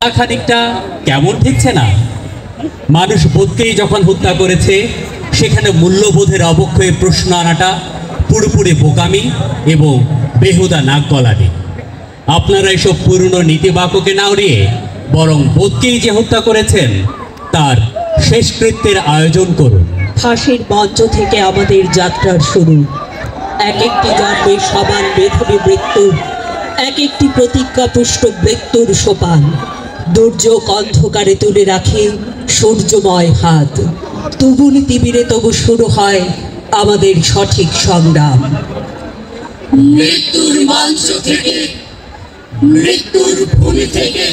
খানিকটা কেমন ঠেকছে না। মানুষ বোধকেই যখন হত্যা করেছে সেখানে মূল্যবোধের অবক্ষয়ে প্রশ্ন আনাটা পুরোপুরি বোকামি এবং বেহুদা নাক গলানি। আপনারা এসব পুরনো নীতিবাক্যকে না উড়িয়ে বরং বোধকেই যে হত্যা করেছেন তার শেষকৃত্যের আয়োজন করুন। ফাঁসির মঞ্চ থেকে আমাদের যাত্রার শুরু। এক একটি জন্মে সমান মেধাবী মৃত্যু, এক একটি প্রতিজ্ঞাপুষ্ট মৃত্যুর সোপান। দুর্যোগ অন্ধকারে তুলে রাখে সূর্যময় হাত। তুবুল তিমিরে তবু শুরু হয় আমাদের সঠিক সংগ্রাম। মৃত্যুর মঞ্চ থেকে, মৃত্যুর ভূমি থেকে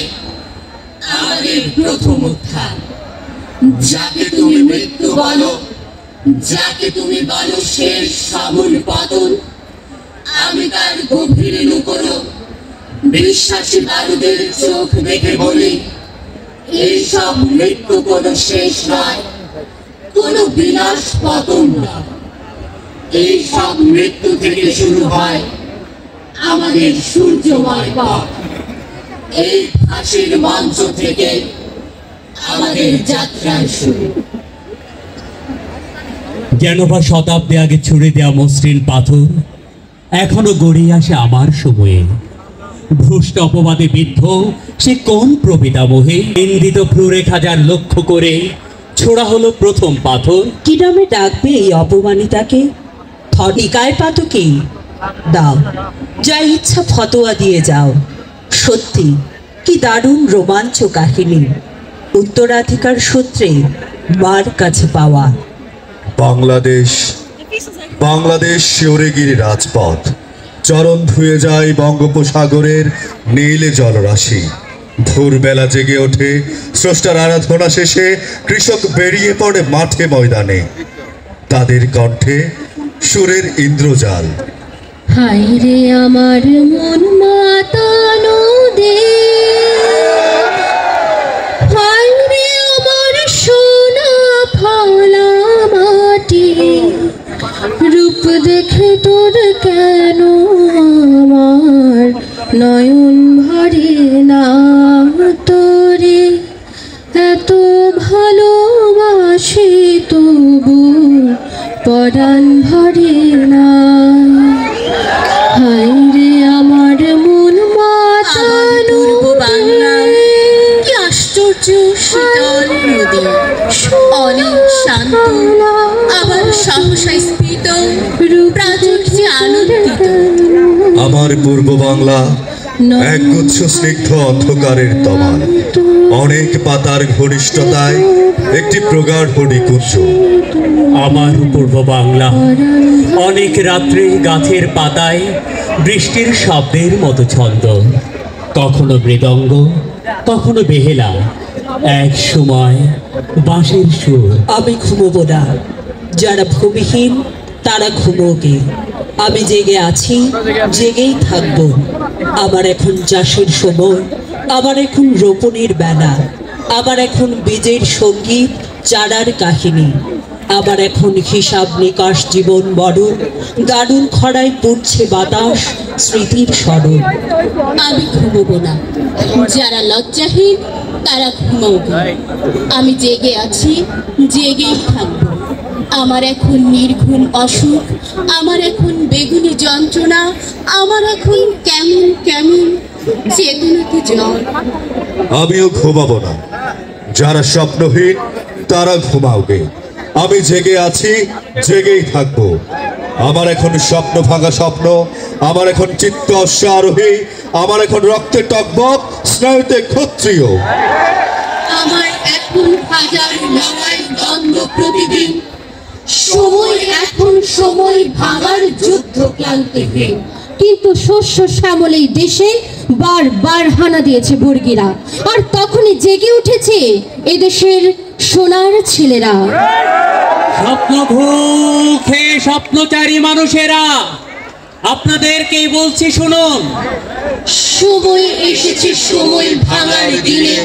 আমাদের প্রথম উত্থান। যাকে তুমি মৃত্যু বলো, যাকে তুমি বলো শেষ সমূল পতন, আমি তার গভীরে লুকোনো বিশ্বাসী বারুদের চোখ দেখে বলি, এইসব মৃত্যু কোনো শেষ নয়, কোনো বিলাস পতন নয়। এইসব মৃত্যু থেকে শুরু হয় আমাদের সূর্যময় পথ। এই ফাঁসির মঞ্চ থেকে আমাদের যাত্রার শুরু। যেন বা শতাব্দী আগে ছুড়ে দেওয়া মসৃণ পাথর এখনো গড়িয়ে আসে আমার সময়ে। ভ্রষ্ট অপবাদে বিদ্ধ সে কোন প্রপিতামহে নিন্দিত ভ্রুরেখাজার লক্ষ্য করে ছোড়া হলো প্রথম পাথর। কি নামে ডাকবে এই অপমানিতাকে? ফটিকায় পাতকে দাও, যা ইচ্ছা ফতোয়া দিয়ে যাও। সত্যি কি দারুণ রোমাঞ্চ কাহিনী, উত্তরাধিকার সূত্রে মার কাছে পাওয়া। বাংলাদেশ, বাংলাদেশ শিওরেগিরি রাজপথ, চরণ ধুয়ে যায় বঙ্গোপসাগরের নীলে জলরাশি। ভোরবেলা জেগে ওঠে স্রষ্টার আরাধনা শেষে, কৃষক বেরিয়ে পড়ে মাঠে ময়দানে, তাদের কণ্ঠে সুরের ইন্দ্রজাল। হায় রে আমার মন মাতানো দেশ, হায় রে আমার সোনা ফলা মাটি, রূপ দেখে তোর কেন আমার নয়ন ভরে না, তোরে এত ভালোবাসি তবু পরাণ ভরে না। হায় রে আমার মন মাতানো বাংলা, কি আশ্চর্য শীতল নদী, অনেক শান্ত, আবার সহসা স্ফীত, প্রাচুর্যে আনন্দিত। আমার পূর্ব বাংলা একগুচ্ছ স্নিগ্ধ অন্ধকারের তমাল, অনেক পাতার ঘনিষ্ঠতায় একটি প্রগাঢ় নিকুঞ্জ। আমার পূর্ব বাংলা অনেক রাত্রে গাছের পাতায় বৃষ্টির শব্দের মতো ছন্দ, কখনো মৃদঙ্গ, কখনো বেহেলা, এক সময় বাঁশির সুর। আমি ঘুমোবো না, যারা ভূমিহীন তারা ঘুমোকে। আমি জেগে আছি, জেগেই থাকবো। আমার এখন চাষের সময়, আমার এখন রোপণের বেলা, আমার এখন বীজের সঙ্গীত, চারার কাহিনী। আমার এখন হিসাব নিকাশ জীবন বরণ, দারুণ খরায় পড়ছে বাতাস স্মৃতির স্মরণ। আমি ঘুমোবো না, যারা লজ্জাহীন তারা ঘুমোবে। আমি জেগে আছি, জেগেই থাকবো। আমার এখন নির্ঘুম অসুখ, আমার এখন বেগুনি যন্ত্রণা, আমার এখন কেমন কেমন চেতনাতে জল। আমিও ঘুমাবো না, যারা স্বপ্নহীন তারা ঘুমাওগে। আমি জেগে আছি, জেগেই থাকবো। আমার এখন স্বপ্ন ভাঙা স্বপ্ন, আমার এখন চিত্ত অশ্বারোহী, আমার এখন রক্তে টকবক, স্নায়ুতে ক্ষত্রিয়। আমার এখন হাজার লড়াই দ্বন্দ্ব প্রতিদিন, সময় এখন সময় ভাঙার যুদ্ধ ক্লান্তিহীন। কিন্তু শস্য শ্যামল এই দেশে বারবার হানা দিয়েছে বর্গীরা, আর তখনই জেগে উঠেছে এদেশের সোনার ছেলেরা। স্বপ্ন খেয়ে স্বপ্নচারী মানুষেরা, আপনাদেরকেই বলছি শুনুন। সময় এসেছে সময় ভাঙার দিনে।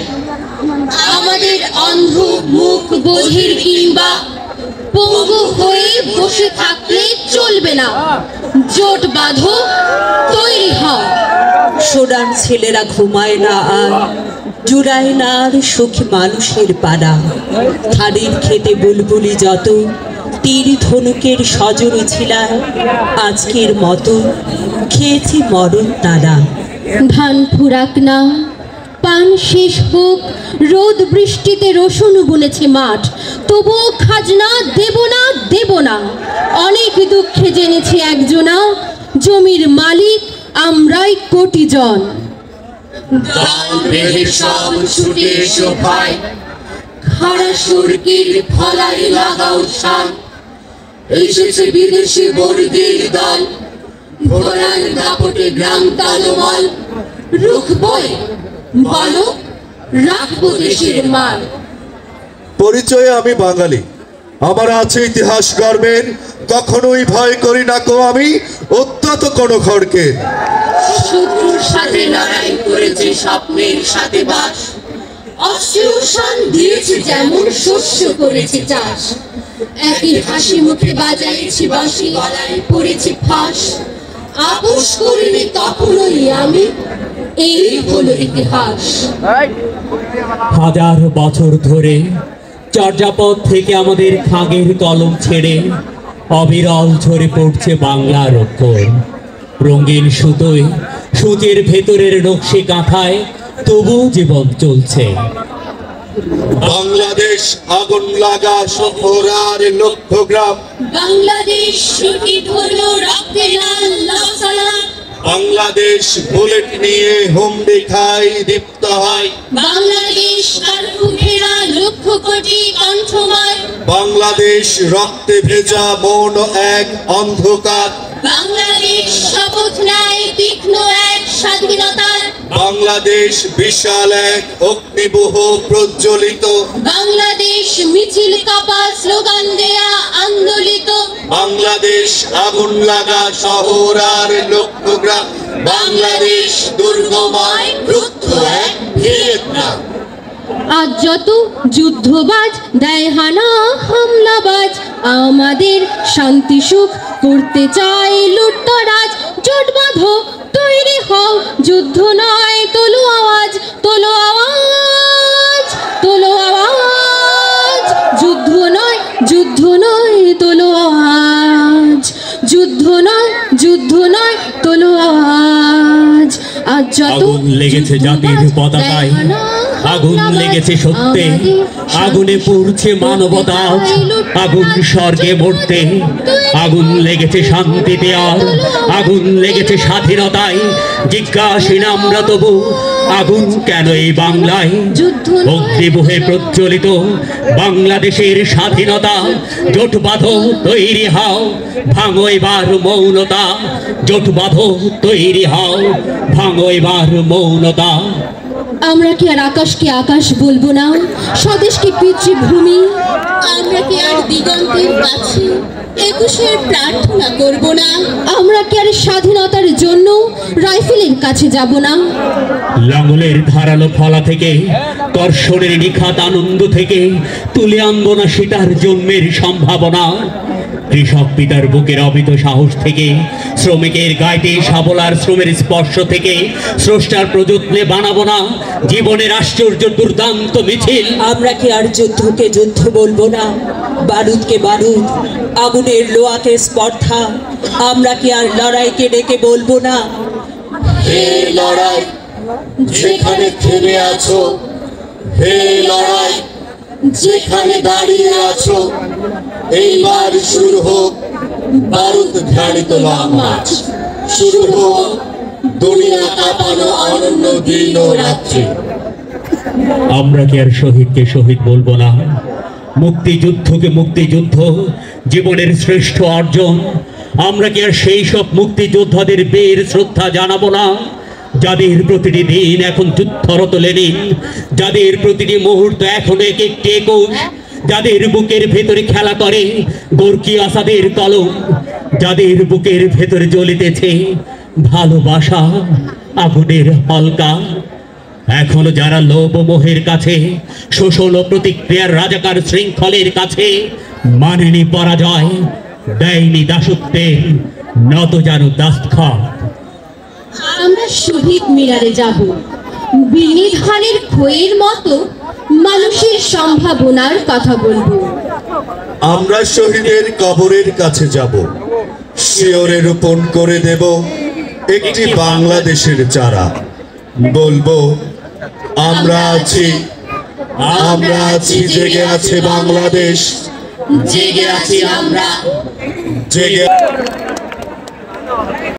আমাদের অন্ধ মুখ বধির কিংবা পঙ্গু হয়ে বসে থাকলে চলবে না। জোট বাঁধো, তৈরি হও। সোনার ছেলেরা ঘুমায় না আর, জুড়ায় না আর সুখী মানুষের পাড়া। ধানের খেতে বুলবুলি যত, তীর ধনুকের সজনী ছিলায়, আজকের মতো খেয়েছি মরণ তারা। ধান ফুরাক না, পান শেষ হোক, রোদ বৃষ্টিতে রসুন বুনেছে মাঠ, তবুও খাজনা দেব না, দেব না। অনেক দুঃখে জেনেছি একজনা, জমির মালিক আমরাই কোটি জন। দল বেঁধে সব ছুটে এসো ভাই, খাড়া সুরকির ফলাই লাগাও শান। এসেছে বিদেশি বর্গীর দল, ঘোড়ার দাপটে গ্রাম তালমল। রুখ বই বলো, রাখবো দেশের মান। পরিচয়ে আমি বাঙালি, আমার আছে ইতিহাস গর্বের, কখনোই ভয় করি না কো আমি অত্যন্ত কোনো খড়কে। শত্রুর সাথে লড়াই করেছে, স্বপ্নের সাথে বাস। অস্ত্রসান দিয়েছে যেমন, শস্য করেছে চাষ। একই হাসি মুখে বাজাইছি বাঁশি, গলায় পড়েছে ফাঁস। আপোষ করিনি তখনই আমি, এই হলো ইতিহাস। হাজার বছর ধরে চর্যাপদ থেকে আমাদের খাগের কলম ছেড়ে অবিরল ঝরে পড়ছে বাংলার অক্ষর। রঙিন সুতোয় সূচের ভেতরের নকশি কাঁথায় তবু জীবন চলছে। বাংলাদেশ আগুন লাগা শহর আর লক্ষ্য গ্রাম। বাংলাদেশ শহীদ হলো রক্তে লাল লাসালাম। বাংলাদেশ বুলেট নিয়ে হুমড়ি খায়, দীপ্ত হয়। বাংলাদেশ কার্ফু ঘেরা লক্ষ কোটি কণ্ঠময়। বাংলাদেশ রক্তে ভেজা মন এক অন্ধকার। বাংলাদেশ শপথ নেয় তীক্ষ্ণ এক স্বাধীনতার। বাংলাদেশ বিশাল এক অগ্নিবহ প্রজ্বলিত। বাংলাদেশ মিছিল কাপা স্লোগান দেয়া আন্দোলিত। বাংলাদেশ আগুন লাগা শহর আর লক্ষ্য গ্রাম। বাংলাদেশ দুর্গময় রুদ্ধ এক ভিয়েতনাম। আজ যত যুদ্ধবাজ দেয় হানা হামলাবাজ, আমাদের শান্তি সুখ করতে চাই লুটতরাজ। জোট বাঁধো, তৈরি হও, যুদ্ধ নয় তোলো আওয়াজ, তোলো আওয়াজ, তোলো আওয়াজ। যুদ্ধ নয়, যুদ্ধ নয়, তোলো আওয়াজ। যুদ্ধ নয়, যুদ্ধ নয়, তোলো আওয়াজ। আজ যত আগুন লেগেছে জাতির পতাকায়, আগুন লেগেছে সত্যে, আগুনে পুড়ছে মানবতা। আগুন স্বর্গে মরতে, আগুন লেগেছে শান্তিতে আর আগুন লেগেছে স্বাধীনতায়। জিজ্ঞাসীন আমরা তবু, আগুন কেন এই বাংলায়? অগ্নিবহে প্রজ্বলিত বাংলাদেশের স্বাধীনতা। জোট বাঁধো, তৈরি হও, ভাঙো এবার মৌনতা। জোট বাঁধো, তৈরি হও, ভাঙো এবার মৌনতা। আমরা কি আর আকাশকে আকাশ বলবো না, স্বদেশকে পিতৃভূমি? আমরা কি আর দিগন্তের কাছে একুশের প্রার্থনা করব না? আমরা কি আর স্বাধীনতার জন্য রাইফেলের কাছে যাব না? লাঙ্গলের ধারালো ফলা থেকে, কর্ষণের নিখাত আনন্দ থেকে তুলে আনবো না সেটার জন্মের সম্ভাবনা। কৃষক পিতার বুকের অবিত সাহস থেকে, শ্রমিকের গাইতে সাবলার শ্রমের স্পর্শ থেকে স্রষ্টার প্রযত্নে বানাবো না জীবনের আশ্চর্য দুর্দান্ত মিছিল। আমরা কি আর যুদ্ধকে যুদ্ধ বলবো না, বারুদকে বারুদ, আগুনের লোয়াকে স্পর্ধা? আমরা কি আর লড়াইকে ডেকে বলবো না, হে লড়াই যেখানে থেমে আছো, হে লড়াই যেখানে দাঁড়িয়ে আছো, এইবার শুরু হোক বারুদ ঘাড়িত লং মার্চ। শুরু হোক দুনিয়া কাঁপানো অনন্য দিন ও রাত্রি। আমরা কি আর শহীদকে শহীদ বলবো না, মুক্তিযুদ্ধকে মুক্তিযুদ্ধ, জীবনের শ্রেষ্ঠ অর্জন? আমরা কি আর সেই সব মুক্তিযোদ্ধাদের বীর শ্রদ্ধা জানাবো না, যাদের প্রতিটি দিন এখন যুদ্ধরত লেনিন, যাদের প্রতিটি মুহূর্ত এখন এক একটি একুশ, যাদের বুকের ভেতরে খেলা করে গোর্কি আসাদের কলম, যাদের বুকের ভেতরে জ্বলিতেছে ভালোবাসা আগুনের হলকা। এখনো যারা লোভ মোহের কাছে, শোষণ ও প্রতিক্রিয়ার রাজাকার শৃঙ্খলের কাছে মানেনি পরাজয়, দেয়নি দাসত্বে, নত জানু দাস্তখত। আমরা শহীদ মিনারে যাব, বিনি ধানের খইয়ের মতো মানুষের সম্ভাবনার কথা বলবো। আমরা শহীদের কবরের কাছে যাব, শিওরে রোপণ করে দেব একটি বাংলাদেশের চারা। বলবো আমরা আছি, আমরা আছি, জেগে আছে বাংলাদেশ, জেগে আছি আমরা। জেগে